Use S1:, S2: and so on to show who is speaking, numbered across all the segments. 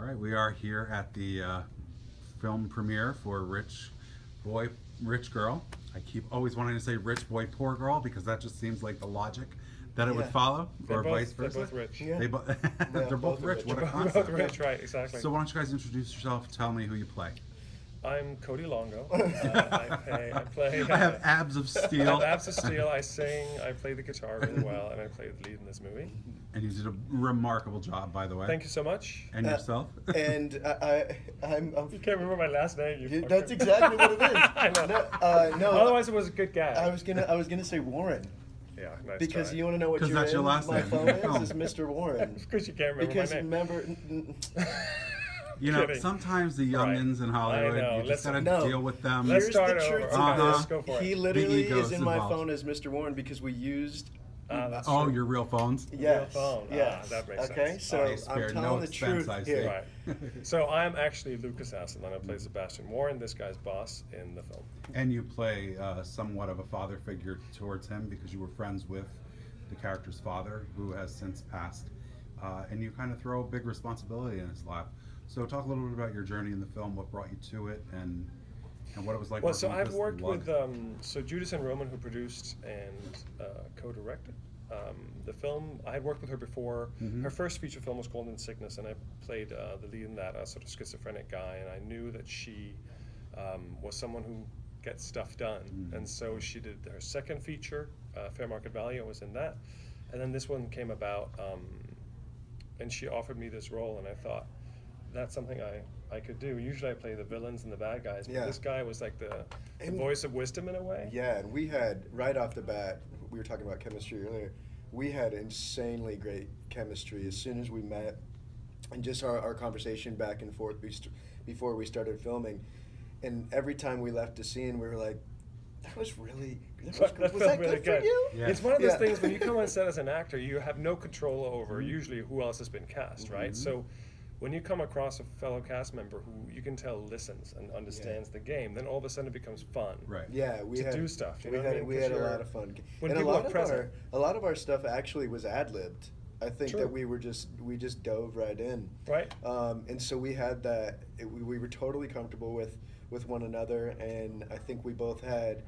S1: All right, we are here at the film premiere for Rich Boy, Rich Girl. I keep always wanting to say Rich Boy, Poor Girl because that just seems like the logic that it would follow, or vice versa.
S2: They're both rich.
S1: Yeah. They're both rich. What a concept.
S2: Both rich, right? Exactly.
S1: So why don't you guys introduce yourself? Tell me who you play.
S2: I'm Cody Longo. I play.
S1: I have abs of steel.
S2: I have abs of steel. I sing. I play the guitar really well, and I play the lead in this movie.
S1: And you did a remarkable job, by the way.
S2: Thank you so much.
S1: And yourself.
S3: And I'm
S2: You can't remember my last name.
S3: that's exactly what it is.
S2: I know.
S3: No,
S2: Otherwise, it was a good gag.
S3: I was gonna say Warren.
S2: Yeah, nice
S3: Because
S2: try.
S3: you want to know what your,
S1: that's your last
S3: my
S1: name.
S3: phone is Mr. Warren.
S2: Because you can't remember
S3: Because
S2: my name.
S3: remember,
S1: You know,
S2: Kidding.
S1: sometimes the youngins in Hollywood,
S2: I know.
S1: you just
S2: Listen,
S1: gotta deal with them.
S2: Let's
S3: Here's
S2: start
S3: the
S2: over.
S3: truth.
S2: Okay, let's go for
S3: he
S2: it.
S3: literally
S1: egos
S3: is in my
S1: involved.
S3: phone as Mr. Warren because we used.
S2: That's
S1: Oh,
S2: true.
S1: your real phones?
S3: Yes.
S2: phone.
S3: Yes.
S2: That makes
S3: okay,
S2: sense.
S3: so
S1: They
S3: I'm
S1: spared
S3: telling
S1: no
S3: the
S1: expense,
S3: truth
S1: I see.
S3: here.
S2: Right. So I'm actually Lucas Hassan, and I play Sebastian Warren, this guy's boss in the film.
S1: And you play somewhat of a father figure towards him because you were friends with the character's father, who has since passed. And you kind of throw a big responsibility in his lap. So talk a little bit about your journey in the film, what brought you to it, and what it was like.
S2: Well, so
S1: working with
S2: I've
S1: this
S2: worked
S1: lug.
S2: with so Judith and Roman, who produced and co-directed the film. I had worked with her before.
S1: Mhm.
S2: Her first feature film was called In Sickness, and I played the lead in that, a sort of schizophrenic guy. And I knew that she was someone who gets stuff done.
S1: Mhm.
S2: And so she did her second feature, Fair Market Value. I was in that, and then this one came about, and she offered me this role, and I thought, that's something I could do. Usually I play the villains and the bad guys, but
S3: Yeah.
S2: this guy was like the
S3: And-
S2: voice of wisdom in a way.
S3: Yeah, and we had right off the bat. We were talking about chemistry earlier. We had insanely great chemistry as soon as we met, and just our conversation back and forth before we started filming. And every time we left a scene, we were like, "That was really was
S2: That
S3: that
S2: felt really
S3: good
S2: good.
S3: for you?"
S1: Yeah.
S2: It's one of those
S3: Yeah.
S2: things when you come on set as an actor, you have no control over usually who else has been cast, right?
S1: Mhm.
S2: So when you come across a fellow cast member who you can tell listens and understands the game, then all of a sudden it becomes fun.
S1: Right.
S3: Yeah, we
S2: To
S3: had
S2: do stuff, you
S3: we
S2: know what I
S3: had
S2: mean?
S3: we
S2: 'Cause
S3: had a
S2: you're-
S3: lot of fun.
S2: when
S3: And a
S2: people
S3: lot
S2: are
S3: of
S2: present.
S3: a lot of our stuff actually was ad libbed. I think
S2: True.
S3: that we just dove right in.
S2: Right?
S3: And so we had that. We were totally comfortable with one another, and I think we both had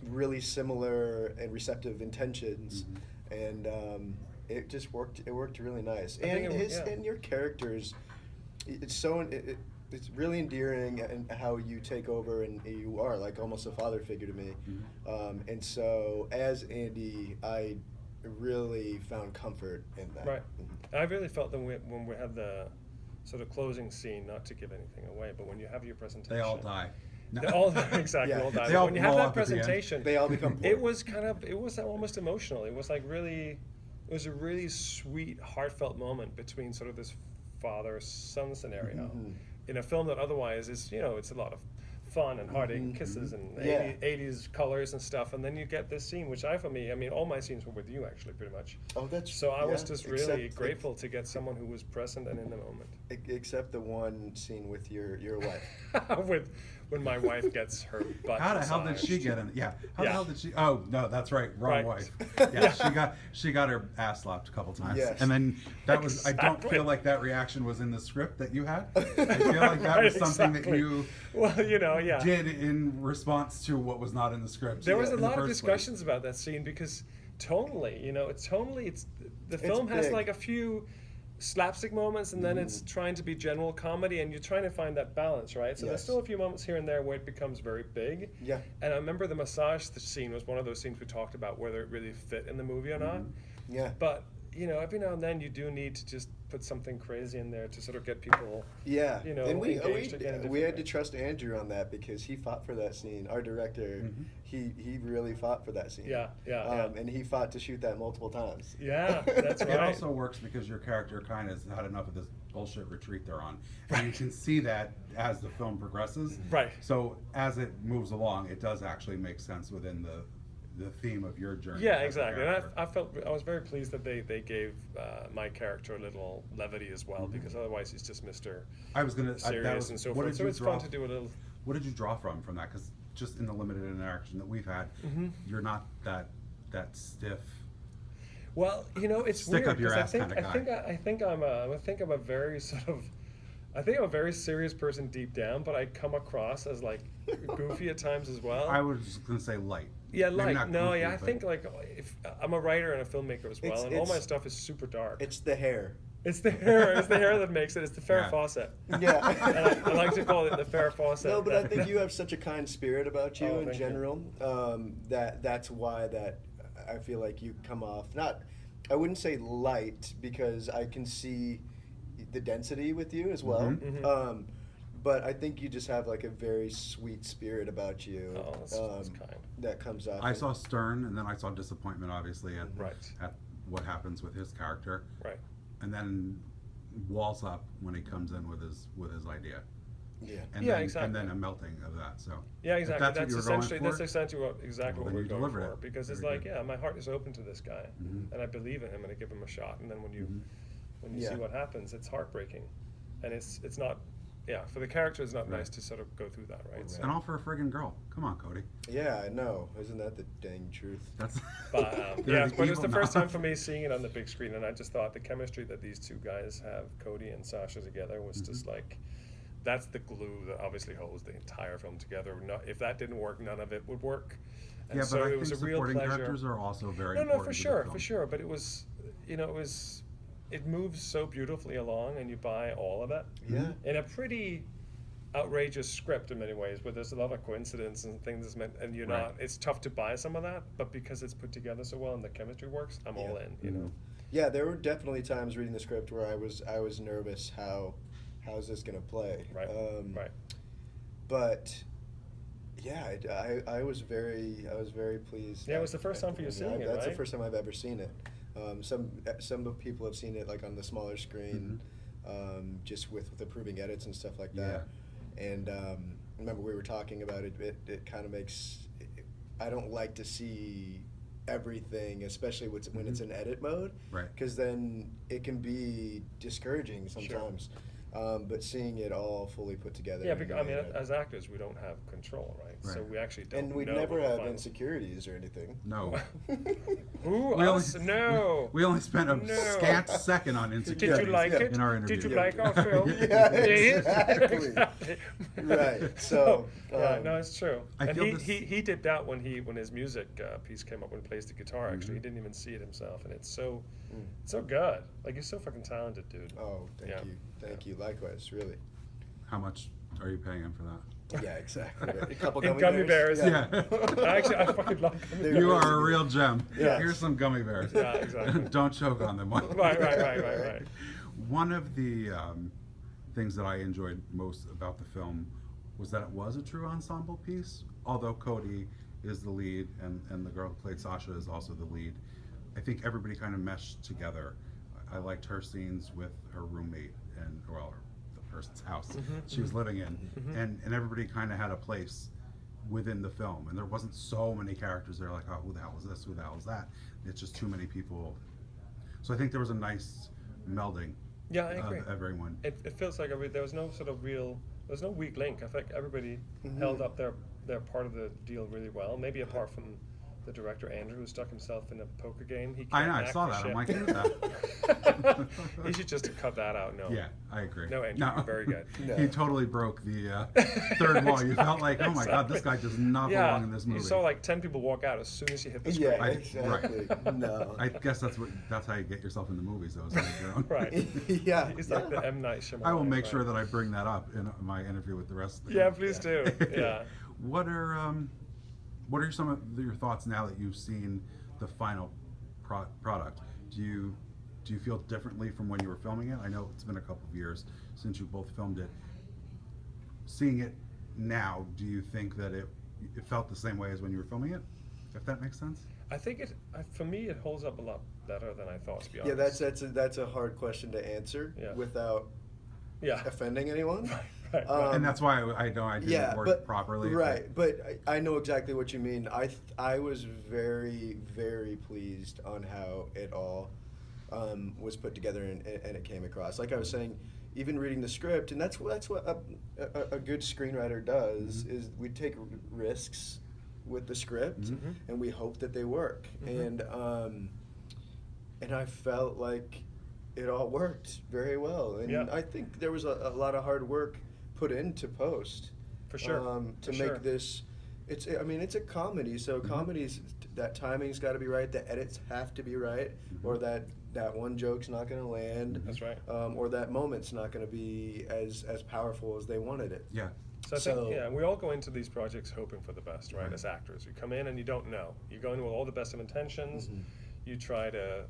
S3: really similar and receptive intentions,
S1: Mm-hmm.
S3: and it just worked. It worked really nice.
S2: I think
S3: And
S2: it wo- yeah.
S3: and your characters, it's really endearing, and how you take over, and you are like almost a father figure to me.
S1: Mhm.
S3: And so as Andy, I really found comfort in that.
S2: Right. I really felt that when we had the sort of closing scene, not to give anything away, but when you have your presentation.
S1: They all die.
S2: They all exactly
S3: Yeah.
S2: all die.
S1: They
S2: But
S1: all
S2: when you have
S1: blow
S2: that
S1: up at the end.
S2: presentation,
S3: They all become poor.
S2: it was almost emotional. It was like really, it was a really sweet, heartfelt moment between sort of this father-son scenario
S3: Mhm.
S2: in a film that otherwise is, it's a lot of fun and heartache and
S3: Mhm.
S2: kisses and
S3: Yeah.
S2: 80s colors and stuff, and then you get this scene, which for me, all my sines were with you actually, pretty much.
S3: Oh, that's
S2: So I was
S3: yeah,
S2: just really
S3: except-
S2: grateful to get someone who was present and in the moment.
S3: Except the one scene with your wife.
S2: When my wife gets her butt
S1: How the hell did
S2: massaged.
S1: she get in? Yeah. How the
S2: Yeah.
S1: hell did she? Oh no, that's right. Wrong
S2: Right.
S1: wife. Yeah, she got her ass slapped a couple times,
S3: Yes.
S1: and then that was. I don't
S2: Exactly.
S1: feel like that reaction was in the script that you had. I feel like that was
S2: Right,
S1: something
S2: exactly.
S1: that you
S2: Well, yeah.
S1: did in response to what was not in the script.
S2: There was a
S1: in the
S2: lot of
S1: first
S2: discussions about that scene because tonally, it's the film has
S3: big.
S2: like a few slapstick moments, and then it's trying to be general comedy, and you're trying to find that balance, right? So there's
S3: Yes.
S2: still a few moments here and there where it becomes very big.
S3: Yeah.
S2: And I remember the massage scene was one of those scenes we talked about whether it really fit in the movie or not.
S3: Yeah.
S2: But every now and then you do need to just put something crazy in there to sort of get people.
S3: Yeah.
S2: engaged
S3: And we
S2: again in a
S3: we had
S2: different
S3: to
S2: way.
S3: trust Andrew on that because he fought for that scene. Our director, he really fought for that scene.
S2: Yeah, yeah.
S3: And he fought to shoot that multiple times.
S2: Yeah, that's
S1: It
S2: right.
S1: also works because your character kind of has had enough of this bullshit retreat they're on, and you can see that as the film progresses.
S2: Right.
S1: So as it moves along, it does actually make sense within the theme of your journey.
S2: Yeah,
S1: as a
S2: exactly. And
S1: character.
S2: I was very pleased that they gave my character a little levity as well, because otherwise he's just Mr.
S1: I was gonna.
S2: serious
S1: that was,
S2: and so
S1: what
S2: forth.
S1: did
S2: So
S1: you
S2: it's
S1: draw,
S2: fun to do a little.
S1: What did you draw from that? Because just in the limited interaction that we've had, you're not that stiff.
S2: Well, it's
S1: Stick
S2: weird
S1: up your
S2: because
S1: ass kinda guy.
S2: I think I'm a very sort of I think I'm a very serious person deep down, but I come across as like goofy at times as well.
S1: I was just gonna say light.
S2: Yeah,
S1: Maybe
S2: like
S1: not
S2: no,
S1: goofy,
S2: yeah. I
S1: but-
S2: think like if I'm a writer and a filmmaker as well, and all my
S3: it's-
S2: stuff is super dark.
S3: It's the hair.
S2: It's the hair. It's the hair that makes it. It's the Farrah
S1: Yeah.
S2: Fawcett.
S3: Yeah.
S2: And I like to call it the Farrah Fawcett.
S3: No, but I think you have such a kind spirit about you
S2: Oh,
S3: in
S2: thank you.
S3: general. That's why that I feel like you come off not. I wouldn't say light because I can see the density with you as well.
S1: Mhm.
S2: Mhm.
S3: But I think you just have like a very sweet spirit about you.
S2: Oh, that's kind.
S3: That comes off.
S1: I saw Stern, and then I saw disappointment, obviously, at
S2: Right.
S1: at what happens with his character,
S2: Right.
S1: and then walls up when he comes in with his idea.
S3: Yeah.
S1: And
S2: Yeah,
S1: then,
S2: exactly.
S1: And then a melting of that. So
S2: Yeah,
S1: if
S2: exactly.
S1: That's, what you were going
S2: essentially
S1: for,
S2: exactly
S1: Well,
S2: what we're
S1: then you
S2: going
S1: delivered
S2: for.
S1: it.
S2: Because it's
S1: Very
S2: like,
S1: good.
S2: yeah, my heart is open to this guy,
S1: Mhm.
S2: and I believe in him, and I give him a shot. And then when you
S3: Yeah.
S2: see what happens, it's heartbreaking, and it's not. Yeah, for the character, it's not
S1: Right.
S2: nice to sort of go through that, right? So,
S1: and all for a friggin' girl. Come on, Cody.
S3: Yeah, I know. Isn't that the dang truth?
S1: That's.
S2: but
S1: They're
S2: yeah,
S1: the
S2: but it was the
S1: evil
S2: first
S1: now.
S2: time for me seeing it on the big screen, and I just thought the chemistry that these two guys have, Cody and Sasha together, was just like. That's the glue that obviously holds the entire film together. If that didn't work, none of it would work. And
S1: Yeah,
S2: so
S1: but I
S2: it
S1: think
S2: was a real
S1: supporting
S2: pleasure.
S1: characters are also very
S2: No,
S1: important.
S2: for
S1: to the
S2: sure,
S1: film.
S2: for sure. But it was, it moves so beautifully along, and you buy all of it.
S3: Yeah.
S2: In a pretty outrageous script in many ways, where there's a lot of coincidence and things that's meant, and you're
S1: Right.
S2: not. It's tough to buy some of that, but because it's put together so well and the chemistry works, I'm all in. You know.
S3: Yeah, there were definitely times reading the script where I was nervous. How's this gonna play?
S2: Right. Right.
S3: But yeah, I was very pleased.
S2: Yeah, it was the first time for you seeing it,
S3: That's the
S2: right?
S3: first time I've ever seen it. Some people have seen it like on the smaller screen, just with approving edits and stuff like that. And remember we were talking about it. It kind of makes. I don't like to see everything, especially when it's in edit mode,
S1: Right.
S3: because then it can be discouraging sometimes. But seeing it all fully put together.
S2: Yeah,
S3: in
S2: because
S3: a
S2: I mean,
S3: way that-
S2: as actors, we don't have control, right? So
S1: Right.
S2: we actually don't.
S3: and we'd
S2: know
S3: never
S2: what the
S3: have
S2: final-
S3: insecurities or anything.
S1: No.
S2: Who
S1: We
S2: us?
S1: only,
S2: No.
S1: We only spent a
S2: No.
S1: scant second on
S2: Did
S1: insecurities
S2: you like it?
S1: in our interview.
S2: Did you like our film?
S3: Yeah,
S2: Did?
S3: exactly.
S2: Exactly.
S3: Right, so,
S2: yeah, no, it's true.
S1: I
S2: And
S1: feel
S2: he,
S1: this-
S2: he dipped out when his music piece came up when he plays the guitar. Actually, he didn't even see it himself, and it's so good. Like he's so fucking talented, dude.
S3: Oh, thank you. Likewise, really.
S1: How much are you paying him for that?
S3: Yeah, exactly. A couple
S2: In
S3: gummy bears.
S1: Yeah.
S2: Actually, I fucking love gummy
S3: They're
S2: bears.
S1: You are a
S3: amazing.
S1: real gem.
S3: Yeah.
S1: Here's some gummy bears.
S2: Yeah, exactly.
S1: Don't choke on them.
S2: Right.
S1: One of the things that I enjoyed most about the film was that it was a true ensemble piece. Although Cody is the lead and the girl who played Sasha is also the lead, I think everybody kind of meshed together. I liked her scenes with her roommate and the person's house she was living in, and everybody kind of had a place within the film, and there wasn't so many characters. They're like, oh, who the hell is this? Who the hell is that? It's just too many people. So I think there was a nice melding
S2: Yeah, I agree.
S1: of everyone.
S2: It feels like there was no sort of there's no weak link. I think everybody held up their part of the deal really well. Maybe apart from the director Andrew, who stuck himself in a poker game. He
S1: I
S2: can't
S1: know, I
S2: act
S1: saw
S2: for
S1: that.
S2: shit.
S1: I'm like, who's that?
S2: He should just cut that out. No.
S1: Yeah, I agree.
S2: No, Andrew, you're very good.
S3: No.
S1: He totally broke the third wall. You felt like, oh my God, this guy does not belong in this movie.
S2: You saw like 10 people walk out as soon as you hit the screen.
S3: Yeah,
S1: I-
S3: exactly. No.
S1: I guess that's how you get yourself in the movies, though. Is to make your own.
S2: Right.
S3: Yeah.
S2: He's like the M. Night Shyamalan.
S1: I will make sure
S2: right?
S1: that I bring that up in my interview with the rest of the
S2: Yeah,
S1: group.
S2: please do. Yeah.
S1: What are some of your thoughts now that you've seen the final product? Do you feel differently from when you were filming it? I know it's been a couple of years since you both filmed it. Seeing it now, do you think that it felt the same way as when you were filming it? If that makes sense.
S2: I think for me, it holds up a lot better than I thought, to be
S3: Yeah,
S2: honest.
S3: that's a hard question to answer
S2: Yeah.
S3: without
S2: Yeah.
S3: offending anyone.
S2: Right.
S1: And that's why I know I didn't word properly.
S3: Right, but I know exactly what you mean. I was very, very pleased on how it all was put together and it came across. Like I was saying, even reading the script, and that's what a good screenwriter does, is we take risks with the script and we hope that they work. And I felt like it all worked very well, and
S2: Yeah.
S3: I think there was a lot of hard work put into post.
S2: For sure.
S3: To
S2: For
S3: make
S2: sure.
S3: this, I mean, it's a comedy, so comedies, that timing's got to be right, the edits have to be right, or that one joke's not going to land.
S2: That's right.
S3: Or that moment's not going to be as powerful as they wanted it.
S1: Yeah.
S2: So I
S3: So-
S2: think, yeah, we all go into these projects hoping for the best, right?
S1: Right.
S2: As actors, you come in and you don't know. You go in with all the best of intentions. You try to,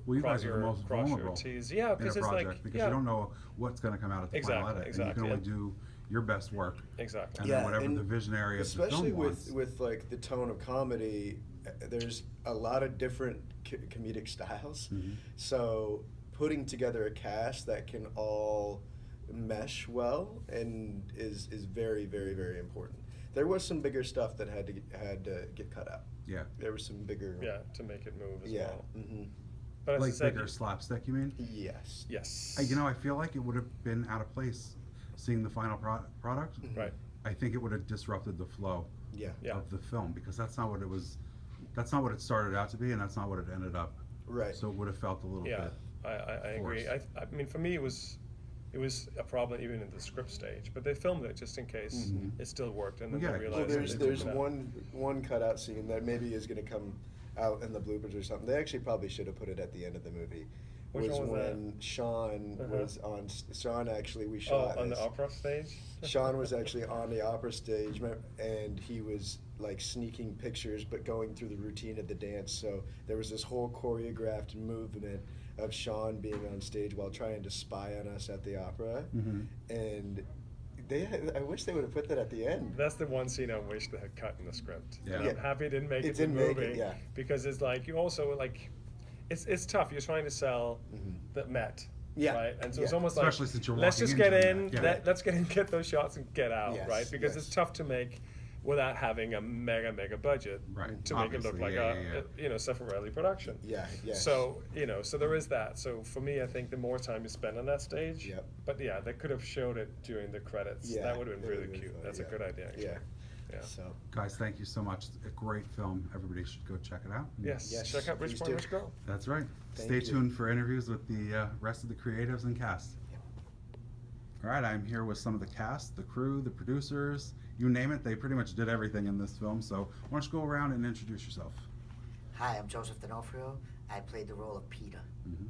S1: Well, you
S2: cross
S1: guys are the most
S2: cross your
S1: vulnerable
S2: T's. Yeah,
S1: in a
S2: because it's
S1: project
S2: like,
S1: because
S2: yeah,
S1: you don't know what's going to come out at the final
S2: Exactly,
S1: edit,
S2: exactly,
S1: and you can only
S2: and-
S1: do your best work,
S2: exactly.
S1: and
S3: Yeah,
S1: then whatever
S3: and
S1: the visionary of the
S3: especially
S1: film wants.
S3: with like the tone of comedy, there's a lot of different comedic styles.
S1: Mhm.
S3: So putting together a cast that can all mesh well and is very, very, very important. There was some bigger stuff that had to get cut out.
S1: Yeah,
S3: There was some bigger.
S2: Yeah, to make it move as
S3: Yeah.
S2: well.
S3: hmm
S2: But as I
S1: like
S2: said,
S1: bigger slapstick. You mean?
S3: Yes.
S2: yes.
S1: I feel like it would have been out of place seeing the final product.
S2: Right.
S1: I think it would have disrupted the flow
S3: Yeah.
S2: Yeah.
S1: of the film because that's not what it was. That's not what it started out to be, and that's not what it ended up.
S3: Right.
S1: So it would have felt a little
S2: Yeah,
S1: bit.
S2: I agree.
S1: forced.
S2: I mean, for me, it was a problem even in the script stage, but they filmed it just in case it still worked, and then
S1: Well, yeah,
S2: they
S1: well,
S3: Well,
S2: realized
S3: there's
S2: they took it out.
S3: one cutout scene that maybe is going to come out in the bloopers or something. They actually probably should have put it at the end of the movie.
S2: Which one was that?
S3: when Sean
S2: Uh-huh.
S3: was on. Sean actually we shot.
S2: Oh, on the
S3: as-
S2: opera stage.
S3: Sean was actually on the opera stage, and he was like sneaking pictures, but going through the routine of the dance. So there was this whole choreographed movement of Sean being on stage while trying to spy on us at the opera,
S1: Mhm.
S3: and I wish they would have put that at the end.
S2: That's the one scene I wish they had cut in the script.
S1: Yeah.
S2: And I'm
S3: Yeah.
S2: happy it didn't make
S3: It
S2: it to the
S3: didn't make it,
S2: movie.
S3: yeah.
S2: Because it's like you also like, it's tough. You're trying to sell
S3: Mhm.
S2: the Met.
S3: Yeah.
S2: Right. And so
S3: Yeah.
S2: it's almost
S1: Especially
S2: like
S1: since you're
S2: let's
S1: walking
S2: just get
S1: into
S2: in.
S1: the Met. Yeah.
S2: Let's get in, get those shots, and get out.
S3: Yes,
S2: Right. Because
S3: yes.
S2: it's tough to make without having a mega budget.
S1: Right.
S2: To make it look
S1: Obviously,
S2: like
S1: yeah.
S2: a Seffarelli production.
S3: Yeah, yes.
S2: So so there is that. So for me, I think the more time you spend on that stage.
S3: Yep.
S2: But yeah, they could have showed it during the credits.
S3: Yeah,
S2: That would have been
S3: it
S2: really
S3: would've been
S2: cute.
S3: fun,
S2: That's
S3: yeah.
S2: a good idea. Actually.
S3: Yeah.
S2: Yeah.
S3: So
S1: Guys, thank you so much. A great film. Everybody should go check it out.
S2: Yes.
S3: Yes,
S2: Check out Rich
S3: please
S2: Boy,
S3: do.
S2: Rich Girl.
S1: That's right.
S3: Thank
S1: Stay
S3: you.
S1: tuned for interviews with the rest of the creatives and cast. All right, I'm here with some of the cast, the crew, the producers, you name it. They pretty much did everything in this film. So why don't you go around and introduce yourself?
S4: Hi, I'm Joseph D'Onofrio. I played the role of Peter.
S1: Mhm.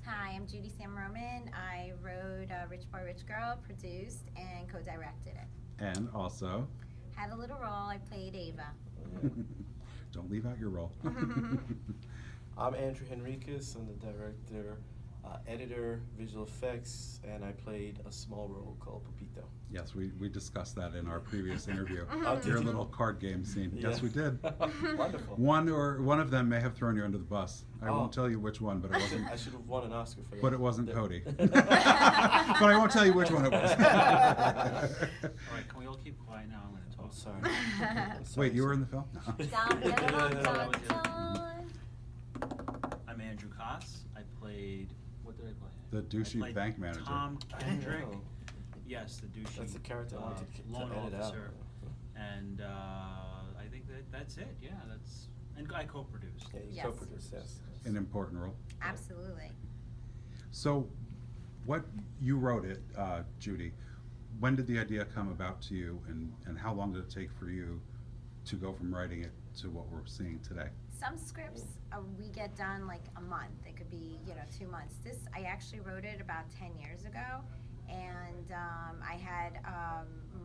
S5: Hi, I'm Judy Sam Roman. I wrote Rich Boy, Rich Girl, produced, and co-directed it.
S1: And also,
S5: Had a little role. I played Ava.
S1: don't leave out your role.
S6: I'm Andrew Henriquez. I'm the director, editor, visual effects, and I played a small role called Pepito.
S1: Yes, we discussed that in our previous interview.
S6: Oh, did
S1: Your
S6: you?
S1: little card game scene. Yes,
S6: Yeah.
S1: we did.
S6: Wonderful.
S1: One of them may have thrown you under the bus. I
S6: Oh.
S1: won't tell you which one, but it wasn't.
S6: I should have won an Oscar for that.
S1: But it wasn't
S6: The-
S1: Cody. But I won't tell you which one it was.
S7: All right, can we all keep quiet now? I'm gonna
S6: I'm
S7: talk.
S6: sorry. I'm sorry.
S1: Wait, you were in the film?
S5: Dun, dun, dun, dun, dun.
S7: I'm Andrew Koss. I played, what did I play?
S1: The
S7: I
S1: douchey
S7: played
S1: bank manager.
S7: Tom Kendrick.
S6: Oh.
S7: Yes, the douchey.
S6: That's the character I wanted to
S7: loan
S6: edit out.
S7: officer. And I think that's it. Yeah, and I co-produced.
S6: Yeah, you
S5: Yes.
S6: co-produced, yes.
S1: An important role.
S5: Absolutely.
S1: So, what you wrote it, Judy. When did the idea come about to you, and how long did it take for you to go from writing it to what we're seeing today?
S5: Some scripts we get done like a month. It could be 2 months. This I actually wrote it about 10 years ago, and I had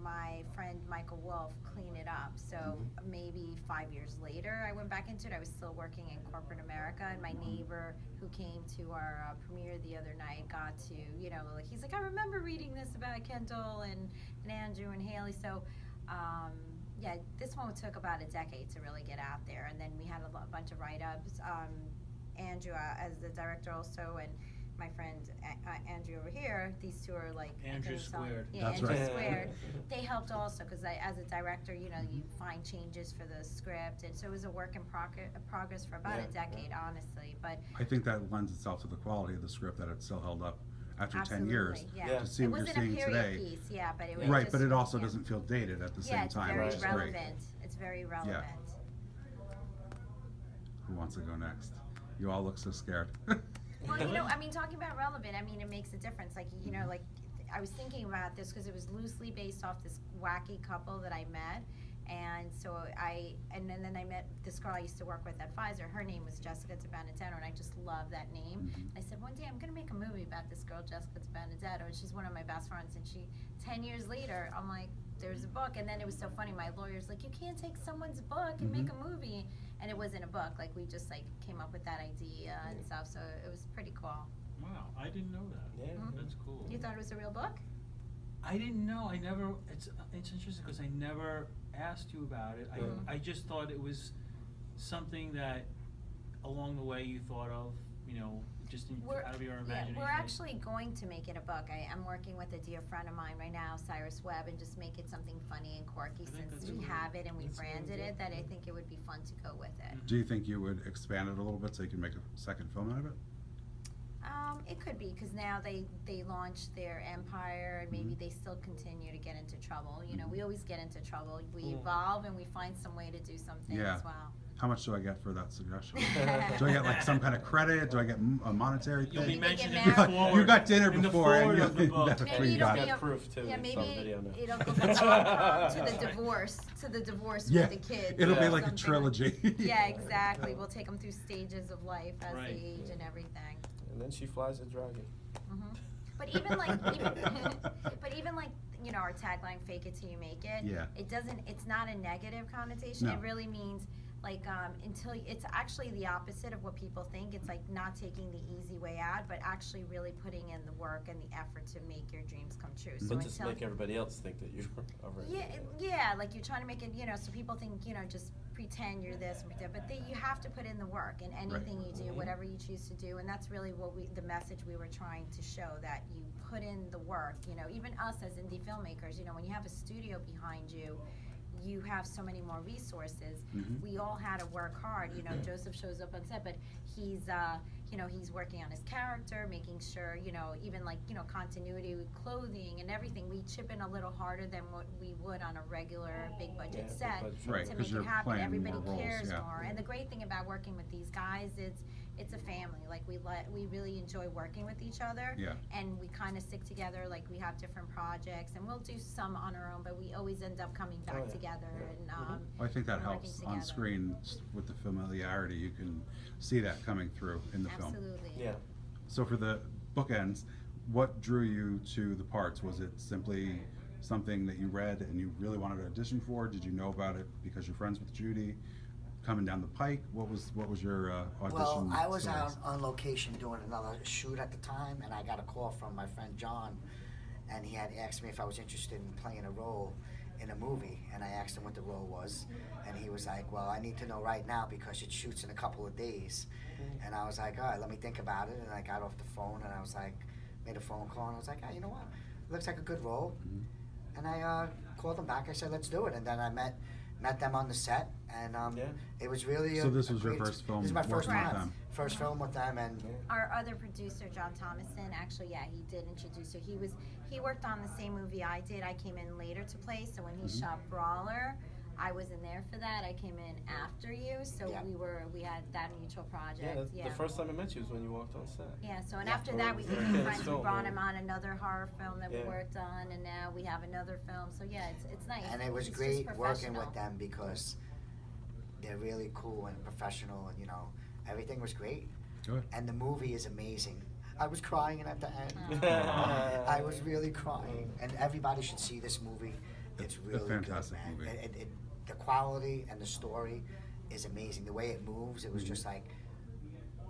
S5: my friend Michael Wolf clean it up. So maybe 5 years later, I went back into it. I was still working in corporate America, and my neighbor who came to our premiere the other night got to like he's like, I remember reading this about Kendall and Andrew and Haley. So. Yeah, this one took about a decade to really get out there, and then we had a bunch of write-ups. Andrew as the director also, and my friend Andrew over here. These two are like
S7: Andrew squared.
S5: Yeah,
S1: That's
S5: Andrew
S1: right.
S5: squared. They helped also because as a director, you find changes for the script, and so it was a work in progress for about a decade, honestly. But
S1: I think that lends itself to the quality of the script that it still held up after 10
S5: absolutely,
S1: years.
S5: yeah.
S6: Yeah.
S1: To see
S5: It
S1: what you're
S5: wasn't a
S1: seeing
S5: period
S1: today.
S5: piece, yeah, but it was
S1: Right,
S5: just,
S1: but it also
S5: yeah.
S1: doesn't feel dated at the
S5: Yeah,
S1: same
S5: it's
S1: time,
S5: very
S1: which is
S5: relevant.
S1: great.
S5: It's very relevant.
S1: Who wants to go next? You all look so scared.
S5: Well, I mean, talking about relevant, I mean, it makes a difference. Like, like I was thinking about this because it was loosely based off this wacky couple that I met. And so and then I met this girl I used to work with at Pfizer. Her name was Jessica De Benedetto, and I just love that name. I said, one day I'm going to make a movie about this girl, Jessica De Benedetto, and she's one of my best friends. And 10 years later, I'm like, there's a book. And then it was so funny. My lawyer's like, you can't take someone's book and make a movie. And it wasn't a book. Like, we just, came up with that idea and stuff. So it was pretty cool.
S7: Wow, I didn't know that.
S6: Yeah.
S7: That's cool.
S5: You thought it was a real book?
S7: I didn't know. I never. It's interesting because I never asked you about it. I just thought it was something that along the way you thought of, just out of your imagination.
S5: Yeah, we're actually going to make it a book. I'm working with a dear friend of mine right now, Cyrus Webb, and just make it something funny and quirky since we have it and we branded it, that I think it would be fun to go with it.
S1: Do you think you would expand it a little bit so you can make a second film out of it?
S5: It could be, because now they launched their empire, and maybe they still continue to get into trouble. We always get into trouble. We evolve and we find some way to do something as well.
S1: How much do I get for that suggestion? Do I get some kind of credit? Do I get a monetary
S7: You'll
S1: thing?
S7: be mentioned in
S5: You
S7: the
S5: got-
S7: forward.
S1: You got dinner
S7: in the
S1: before, and
S7: forward of the book.
S1: that's
S5: Maybe
S1: where you
S5: it'll
S1: got
S5: be
S1: it.
S6: Got proof too.
S5: Yeah,
S6: in
S5: maybe
S6: some video now.
S5: it'll go to the divorce
S1: Yeah,
S5: with the kids.
S1: it'll be
S5: or
S1: like a
S5: something.
S1: trilogy.
S5: Yeah, exactly. We'll take them through stages of life as
S7: Right.
S5: they age and everything.
S6: And then she flies a dragon.
S5: But even like our tagline, "Fake it till you make it."
S1: Yeah.
S5: It's not a negative connotation.
S1: No.
S5: It really means until it's actually the opposite of what people think. It's like not taking the easy way out, but actually really putting in the work and the effort to make your dreams come true. So
S6: But just
S5: until
S6: make everybody else think that you're already.
S5: yeah, like you're trying to make it, so people think, just pretend you're this, but you have to put in the work in anything you do, whatever you choose to do, and that's really what the message we were trying to show, that you put in the work, even us as indie filmmakers, when you have a studio behind you, you have so many more resources. We all had to work hard. Joseph shows up on set, but he's he's working on his character, making sure, even continuity with clothing and everything. We chip in a little harder than what we would on a regular big budget set
S1: Right,
S5: to
S1: 'cause
S5: make
S1: you're
S5: it happen.
S1: playing
S5: Everybody
S1: more roles,
S5: cares
S1: yeah.
S5: more. And the great thing about working with these guys is it's a family. Like we really enjoy working with each other.
S1: Yeah.
S5: And we kind of stick together. Like we have different projects, and we'll do some on our own, but we always end up coming back together and
S1: I think that
S5: and working
S1: helps on
S5: together.
S1: screen with the familiarity. You can see that coming through in the film.
S5: Absolutely.
S6: Yeah.
S1: So for the bookends, what drew you to the parts? Was it simply something that you read and you really wanted to audition for? Did you know about it because you're friends with Judy? Coming down the pike, what was your audition?
S4: Well, I was
S1: stories?
S4: out on location doing another shoot at the time, and I got a call from my friend John, and he had asked me if I was interested in playing a role in a movie, and I asked him what the role was, and he was like, well, I need to know right now because it shoots in a couple of days. And I was like, all right, let me think about it, and I got off the phone, and I was like, made a phone call, and I was like, you know what, it looks like a good role. And I called them back, I said, let's do it, and then I met them on the set, and it was really
S1: So this
S4: a
S1: was your
S4: great-
S1: first film
S4: This is my first
S1: working with
S4: time.
S1: them?
S4: First film with them, and
S5: Our other producer, John Thomason, actually, he did introduce her. He worked on the same movie I did. I came in later to play, so when he shot Brawler, I wasn't there for that. I came in after you, so
S4: Yeah.
S5: we had that mutual project.
S6: The first time I met you was when you walked on set.
S5: Yeah, so and
S4: Yeah.
S5: after that we
S6: Yeah,
S5: became
S6: it's
S5: friends. We
S6: film,
S5: brought
S6: yeah.
S5: him on another horror film that we
S6: Yeah.
S5: worked on, and now we have another film. So yeah, it's nice.
S4: and it was
S5: It's
S4: great
S5: just
S4: working with
S5: professional.
S4: them because they're really cool and professional, and everything was great.
S1: Good.
S4: And the movie is amazing. I was crying at the end.
S5: Aw.
S4: I was really crying, and everybody should see this movie. It's
S1: It's a
S4: really
S1: fantastic
S4: good, man.
S1: movie.
S4: The quality and the story is amazing. The way it moves, it was just like.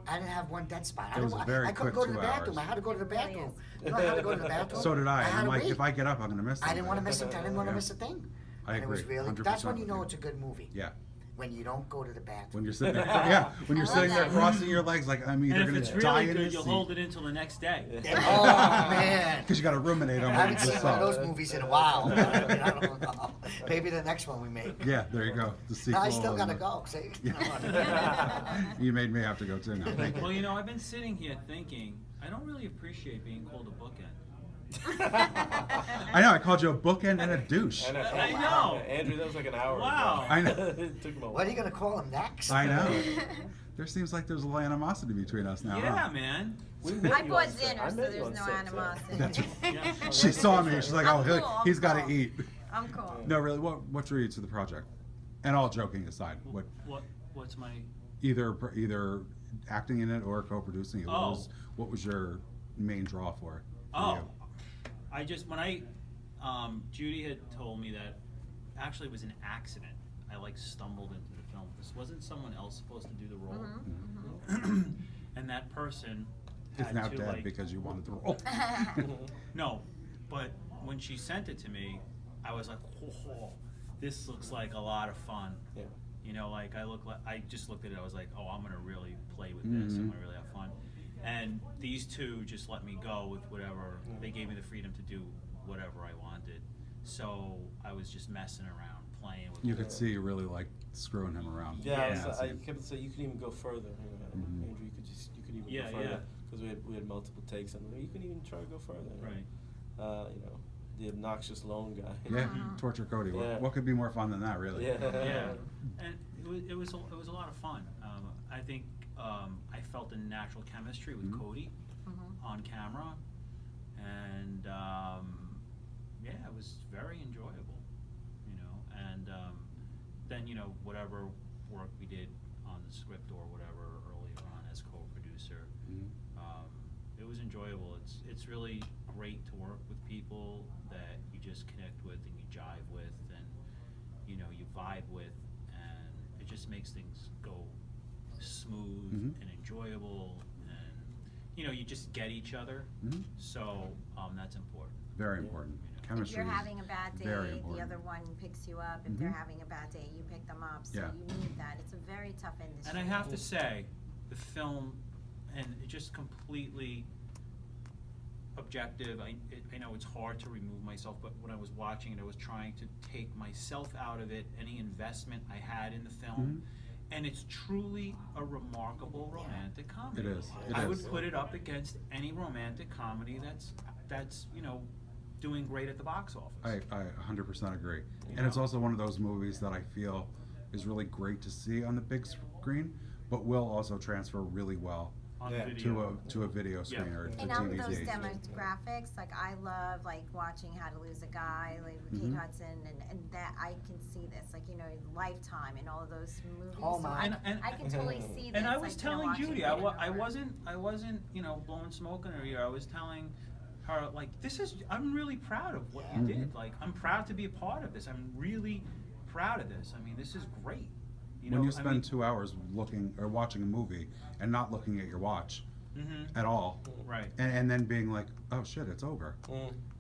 S4: I didn't have one dead spot.
S1: It was a very
S4: I couldn't
S1: quick
S4: go to the
S1: 2
S4: bathroom.
S1: hours.
S4: I had to go to the
S5: Really
S4: bathroom.
S5: is.
S4: You know, I had to go to the bathroom.
S1: So did I.
S4: had
S1: I'm
S4: to
S1: like,
S4: wait.
S1: if I get up, I'm gonna miss
S4: I didn't want to miss it. I didn't want to
S1: Yeah.
S4: miss a thing.
S1: I
S4: And it was
S1: agree,
S4: really.
S1: 100%
S4: That's when you
S1: with
S4: know
S1: you.
S4: it's a good movie.
S1: Yeah.
S4: When you don't go to the bathroom.
S1: When you're sitting there, yeah, when you're
S5: I
S1: sitting
S5: love
S1: there
S5: that.
S1: crossing your legs, like I'm either
S7: And if
S1: gonna
S7: it's
S1: die
S7: really
S1: in
S7: good,
S1: this
S7: you'll
S1: seat.
S7: hold it until the next day.
S4: Oh man.
S1: Because you got to ruminate on
S4: I
S1: what you
S4: haven't
S1: just
S4: seen one of
S1: saw.
S4: those movies in a while. I mean, I don't know. Maybe the next one we make.
S1: Yeah, there you go. The
S4: No,
S1: sequel.
S4: I still
S1: and
S4: gotta
S1: the-
S4: go. See?
S1: You made me have to go too now. Thank you.
S7: Well, I've been sitting here thinking, I don't really appreciate being called a bookend.
S1: I know. I called you a bookend and a douche.
S6: I know.
S7: I know.
S6: Andrew, that was like an hour
S7: Wow.
S6: ago.
S1: I know.
S6: It took him a
S4: What
S6: while.
S4: are you gonna call him next?
S1: I know. There seems like there's a little animosity between us now.
S7: Yeah,
S1: huh?
S7: man.
S6: We met
S5: I
S6: you
S5: bought
S6: on set.
S5: dinner,
S6: I
S5: so
S6: met you
S5: there's
S6: on
S5: no
S6: set, too.
S5: animosity.
S1: That's
S7: Yeah.
S1: She saw me. She's like, oh,
S5: I'm cool,
S1: he's
S5: I'm
S1: got to
S5: cool.
S1: eat.
S5: I'm cool.
S1: No, really. What drew you to the project? And all joking aside,
S7: What's my?
S1: either acting in it or co-producing it.
S7: Oh.
S1: What was your main draw for
S7: Oh,
S1: you?
S7: I just when Judy had told me that actually it was an accident. I like stumbled into the film. This wasn't someone else supposed to do the role, and that person
S1: Is
S7: had
S1: now
S7: to
S1: dead
S7: like
S1: because you wanted the role.
S7: no, but when she sent it to me, I was like, oh, this looks like a lot of fun.
S6: Yeah.
S7: You know, like I just looked at it. I was like, oh, I'm gonna really play with this. I'm gonna really have fun. And these two just let me go with whatever. They gave me the freedom to do whatever I wanted. So I was just messing around, playing with.
S1: You
S7: it.
S1: could see you really like screwing him around.
S6: Yeah,
S7: Yeah.
S6: I kept saying you could even go further. Andrew, you could even
S7: Yeah,
S6: go further
S7: yeah.
S6: because we had multiple takes, and you could even try to go further.
S7: Right.
S6: You know, the obnoxious lone guy.
S1: Yeah, torture Cody.
S6: Yeah.
S1: What could be more fun than that, really?
S6: Yeah.
S7: Yeah, and it was a lot of fun. I think I felt a natural chemistry with Cody on camera, and yeah, it was very enjoyable. You know, and then whatever work we did on the script or whatever earlier on as co-producer, it was enjoyable. It's really great to work with people that you just connect with and you jive with and you vibe with, and it just makes things go smooth and enjoyable, and you just get each other. So that's important.
S1: Very important.
S5: If
S1: Chemistry.
S5: you're
S1: is
S5: having a bad day,
S1: very
S5: the
S1: important.
S5: other one picks you up. If they're having a bad day, you pick them up. So
S1: Yeah.
S5: you need that. It's a very tough industry.
S7: And I have to say, the film, and it just completely objective. I know it's hard to remove myself, but when I was watching it, I was trying to take myself out of it, any investment I had in the film. And it's truly a remarkable romantic comedy.
S1: It is. It
S7: I
S1: is.
S7: would put it up against any romantic comedy that's doing great at the box office.
S1: I 100% agree. And it's also one of those movies that I feel is really great to see on the big screen, but will also transfer really well
S7: On
S6: Yeah.
S7: video.
S1: to a video screen or to
S5: And on those
S1: DVD.
S5: demographics, like I love watching How to Lose a Guy, like with Kate Hudson, and that I can see this, Lifetime and all of those movies.
S4: Oh,
S5: So
S4: my.
S5: I can totally see this.
S7: And I was telling Judy, I
S5: wasn't.
S7: wasn't blowing smoke in her ear. I was telling her I'm really proud of what you did. Like, I'm proud to be a part of this. I'm really proud of this. I mean, this is great.
S1: When you spend 2 hours looking or watching a movie and not looking at your watch at all,
S7: Right.
S1: and then being like, oh shit, it's over.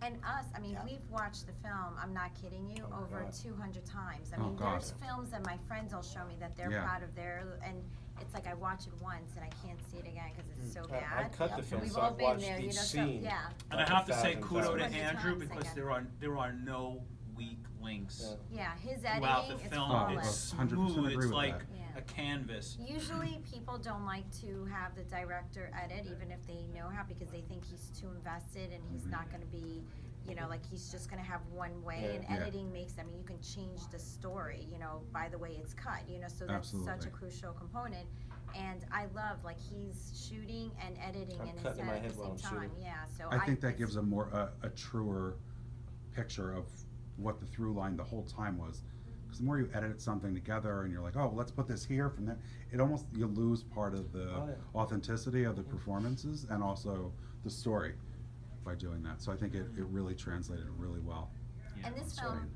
S5: And us,
S4: Yeah.
S5: we've watched the film, I'm not kidding you,
S3: Oh,
S5: over
S3: God.
S5: 200 times.
S1: Oh, God.
S5: There's films that my friends will show me that they're
S1: Yeah.
S5: proud of and it's like I watch it once and I can't see it again because it's so
S6: I
S5: bad.
S6: cut the film,
S5: We've
S6: so
S5: all
S6: I've
S5: been
S6: watched
S5: there,
S6: each
S5: so,
S6: scene.
S5: yeah.
S7: And I have to say
S6: 1,000
S7: kudo to
S6: times.
S7: Andrew
S5: 200
S7: because
S5: times
S7: there are no weak links
S5: Yeah, his
S7: throughout
S5: editing,
S7: the
S5: it's
S7: film.
S5: flawless.
S7: It's
S1: 100%
S7: smooth.
S1: agree
S7: It's
S1: with
S7: like
S1: that.
S5: Yeah.
S7: a canvas.
S5: Usually people don't like to have the director edit, even if they know how, because they think he's too invested and he's not gonna be, he's just gonna have one way.
S6: Yeah.
S5: And
S1: Yeah.
S5: editing makes, you can change the story, by the way it's cut, so that's such a
S1: Absolutely.
S5: crucial component. And I love, he's shooting and editing
S6: I'm
S5: in his
S6: cutting
S5: head
S6: my
S5: at
S6: head
S5: the
S6: while
S5: same
S6: I'm
S5: time,
S6: shooting.
S5: yeah, so
S1: I think that
S5: it's-
S1: gives a truer picture of what the through line the whole time was. Because the more you edit something together and you're like, oh, let's put this here from there, you lose part of the
S6: Oh, yeah.
S1: authenticity of the performances and also the story by doing that. So I think it really translated really well.
S7: Yeah.
S5: And this
S1: Sorry.
S5: film,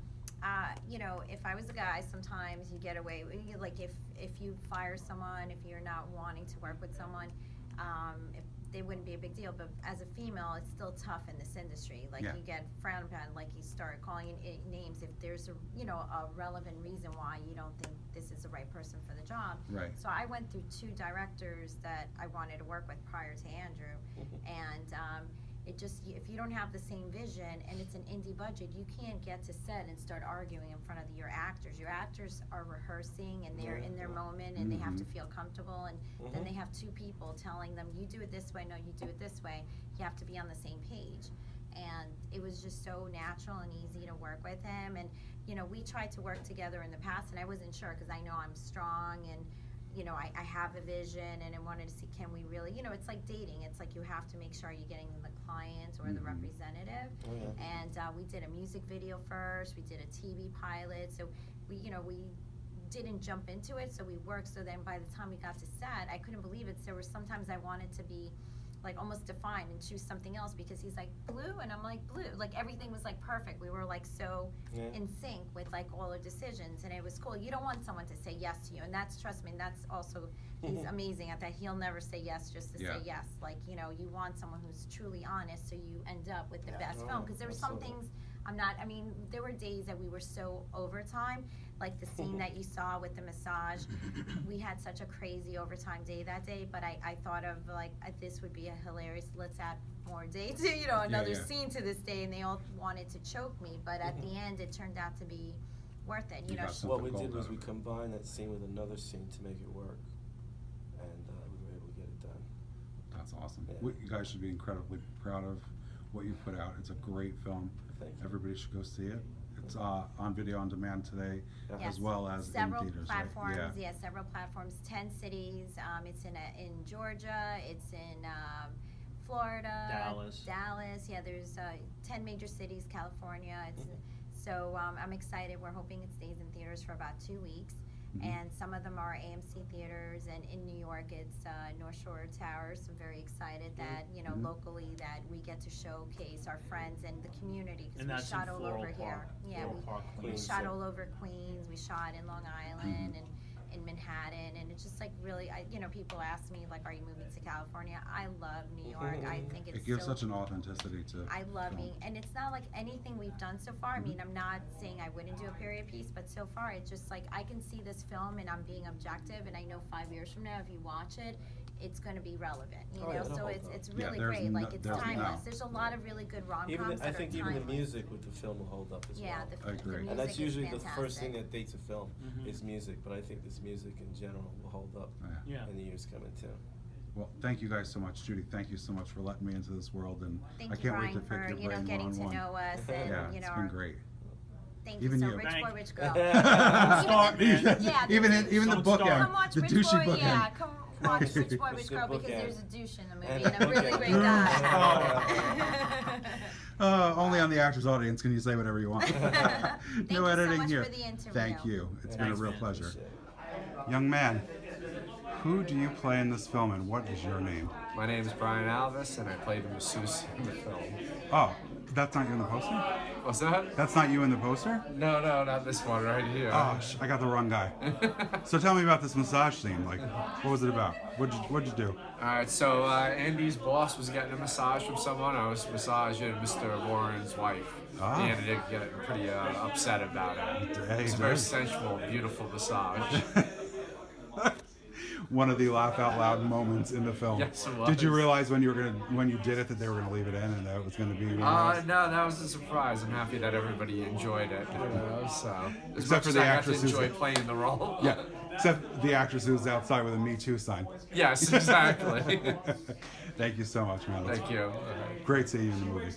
S5: if I was a guy, sometimes you get away, if you fire someone, if you're not wanting to work with someone, if they wouldn't be a big deal, but as a female, it's still tough in this industry.
S1: Yeah.
S5: You get frowned upon, you start calling names if there's a relevant reason why you don't think this is the right person for the job.
S1: Right.
S5: So I went through 2 directors that I wanted to work with prior to Andrew, and it just, if you don't have the same vision and it's an indie budget, you can't get to set and start arguing in front of your actors. Your actors are rehearsing and they're in their moment and they have to feel comfortable, and then they have 2 people telling them, you do it this way, no, you do it this way. You have to be on the same page. And it was just so natural and easy to work with him. And, we tried to work together in the past and I wasn't sure because I know I'm strong and you know, I have a vision and I wanted to see, can we really, you know, it's like dating. It's like you have to make sure you're getting the client or the representative.
S6: Oh, yeah.
S5: And we did a music video first. We did a TV pilot. So we, you know, we didn't jump into it. So we worked. So then by the time we got to set, I couldn't believe it. There were sometimes I wanted to be like almost define and choose something else because he's like blue and I'm like blue. Like everything was like perfect. We were like so in sync with like all our decisions and it was cool. You don't want someone to say yes to you, and that's, trust me, that's also, he's amazing at that. He'll never say yes just to say yes. Like, you know, you want someone who's truly honest so you end up with the best film. Because there were some things I mean, there were days that we were so overtime, like the scene that you saw with the massage. We had such a crazy overtime day that day, but I thought of like, this would be a hilarious, let's add more day to, you know, another scene to this day, and they all wanted to choke me, but at the end it turned out to be worth it, you know.
S6: What we did was we combined that scene with another scene to make it work, and we were able to get it done.
S1: That's awesome.
S6: Yeah.
S1: You guys should be incredibly proud of what you put out. It's a great film.
S6: Thank you.
S1: Everybody should go see it. It's on video on demand today,
S5: Yes.
S1: as well as
S5: several
S1: in theaters.
S5: platforms,
S1: Right? Yeah.
S5: several platforms, 10 cities. It's in Georgia, it's in Florida, Dallas. Yeah, there's 10 major cities, California. It's so I'm excited. We're hoping it stays in theaters for about 2 weeks. And some of them are AMC theaters, and in New York it's North Shore Towers. I'm very excited that, you know, locally that we get to showcase our friends and the community,
S7: And
S5: because we
S7: that's
S5: shot
S7: in
S5: all
S7: Floral
S5: over here.
S7: Park.
S5: Yeah,
S7: Floral Park,
S5: we
S6: Queens,
S5: shot
S6: yeah.
S5: all over Queens. We shot in Long Island and in Manhattan, and it's just like really, you know, people ask me like, are you moving to California? I love New York. I think it's
S1: It gives
S5: so,
S1: such an authenticity to
S5: I love
S1: film.
S5: being, and it's not like anything we've done so far. I mean, I'm not saying I wouldn't do a period piece, but so far it's just like I can see this film and I'm being objective, and I know 5 years from now if you watch it, it's going to be relevant, you
S6: Oh,
S5: know.
S6: yeah, it'll
S5: So
S6: hold
S5: it's
S6: up.
S5: it's
S1: Yeah,
S5: really
S1: there's
S5: great.
S1: no-
S5: Like it's
S1: there's
S5: timeless.
S1: no-
S5: There's a lot of really good rom-coms
S6: Even
S5: that
S6: I
S5: are
S6: think
S5: timeless.
S6: even the music with the film will hold up as
S5: Yeah,
S6: well.
S5: the
S1: I agree.
S5: music
S6: And that's
S5: is
S6: usually the
S5: fantastic.
S6: first thing that dates a film is music, but I think this music in general will hold up
S7: Yeah.
S6: in the years coming too.
S1: Well, thank you guys so much, Judy. Thank you so much for letting me into this world, and
S5: Thank
S1: I
S5: you,
S1: can't
S5: Brian,
S1: wait to pick
S5: for,
S1: your
S5: you know,
S1: brain
S5: getting to
S1: one-on-one.
S5: know us and,
S1: Yeah,
S5: you
S1: it's
S5: know,
S1: been great.
S5: Thank
S1: Even
S5: you. So
S1: you.
S5: Rich
S7: Thank-
S5: Boy, Rich Girl.
S1: Stop.
S5: Even the- yeah, the
S1: even
S5: douche-
S1: even the
S7: Don't
S1: bookend,
S7: start.
S5: Come watch
S1: the
S5: Rich
S1: douchey
S5: Boy,
S1: bookend.
S5: yeah, come watch Rich Boy,
S6: It's
S5: Rich
S6: the
S5: Girl, because
S6: bookend.
S5: there's a douche in the movie
S6: And
S5: and a really
S6: bookend.
S5: great guy.
S1: Only on the Actors Audience can you say whatever you want.
S5: Thank
S1: No
S5: you so
S1: editing
S5: much
S1: here.
S5: for the interview.
S1: Thank you. It's been a
S7: Thanks,
S1: real
S7: man.
S1: pleasure.
S6: Appreciate it.
S1: Young man, who do you play in this film, and what is your name?
S8: My name is Brian Alvis, and I played the masseuse in the film.
S1: Oh, that's not you in the poster?
S8: What's that?
S1: That's not you in the poster?
S8: No, not this one right here.
S1: Oh, I got the wrong guy. So tell me about this massage scene. Like, what was it about? What'd you do?
S8: All right, so Andy's boss was getting a massage from someone. I was massaging Mr. Warren's wife.
S1: Ah.
S8: He ended up getting pretty upset about it.
S1: Hey,
S8: It was a very
S1: nice.
S8: sensual, beautiful massage.
S1: One of the laugh out loud moments in the film.
S8: Yes, it
S1: Did you
S8: was.
S1: realize when you did it that they were gonna leave it in and that it was gonna be? one of those?
S8: No, that was a surprise. I'm happy that everybody enjoyed it. You know, so as
S1: Except
S8: much
S1: for
S8: as
S1: the
S8: I got
S1: actress
S8: to
S1: who's-
S8: enjoy playing the role.
S1: Yeah, except the actress who's outside with a Me Too sign.
S8: Yes, exactly.
S1: Thank you so much, man. That's
S8: Thank you.
S1: Great seeing you in the movie.